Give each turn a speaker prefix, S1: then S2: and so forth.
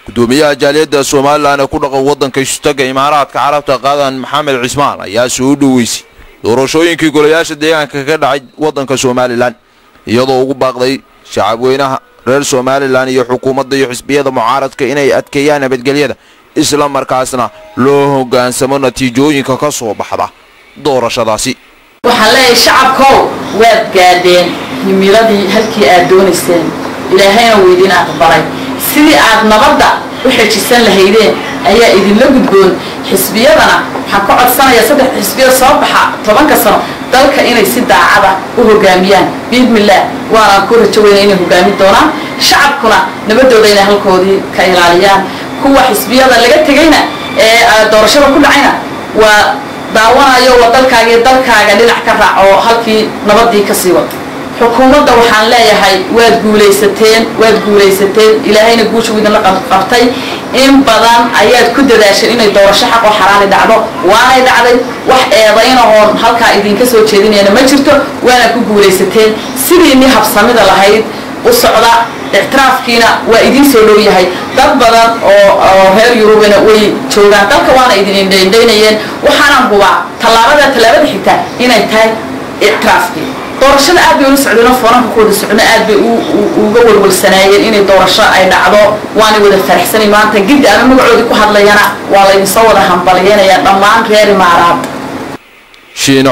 S1: gudoomiyaha jaaliyadda Soomaaliland ku dhaqan wadanka istaga Imaaraadka Carabta qaadan Maxamed Cismaan ayaa soo dhaweysay doorashooyinkii golayaasha deegaanka ka dhacay wadanka Soomaaliland iyadoo ugu baaqday shacab weynaha reer Soomaaliland iyo xukuumadda iyo xisbiyada mucaaradka inay adkeeyaan nabadgelyada isla markaasna loo hoggaansamo natiijooyinka ka soo baxda doorashadaasi.
S2: waxaan leeyahay shacabkow waad gaadeen himiladii halkii aad doonayseen ilaahayna wuu idin aqbalay sidii aad nabadda u xejisan lahaydeen ayaa idinla gudboon xisbiyadana waxaan ka codsanayaa 3 xisbiyo soo baxa 10 sano dalka inay si daacad ah u hoggaamiyaan biidmillaah waana ku rajo weyn inay hoggaamin doonaan shacabkuna nabadooda inay halkoodii ka ilaaliyaan kuwa xisbiyada laga tagayna ee doorashada ku dhacayna waa daawanayo dalkaaga dhinac ka raac oo halkii nabadii ka sii wado xukuumadda waxaan leeyahay waad guuleysateen ilaahayna guusha idin la qabtay in badan ayaad ku dadaashay inay doorasho xaq oo xaraani dhacdo waanay dhacday wax eedaynahoon halkaa idinka soo jeedinayna ma jirto waana ku guuleysateen sidii ni habsamida lahayd u socda اعترافكينا وإدين سولوي هاي تبادل أو هير يوروبنا وي شوغان تلك وانا إدين دينين وحنا هو تلابد حتى هنا تاي اعترافكي دورشة أبي ونسعدنا فرنا كود السعودية أبي وجول والسناير إني دورشة أي دعوة وانا وده فرح سني ما أنت جد أنا مقعد يكون هذا لينا والله يصور هم بلينا يا ضمان غير معرض
S1: شينو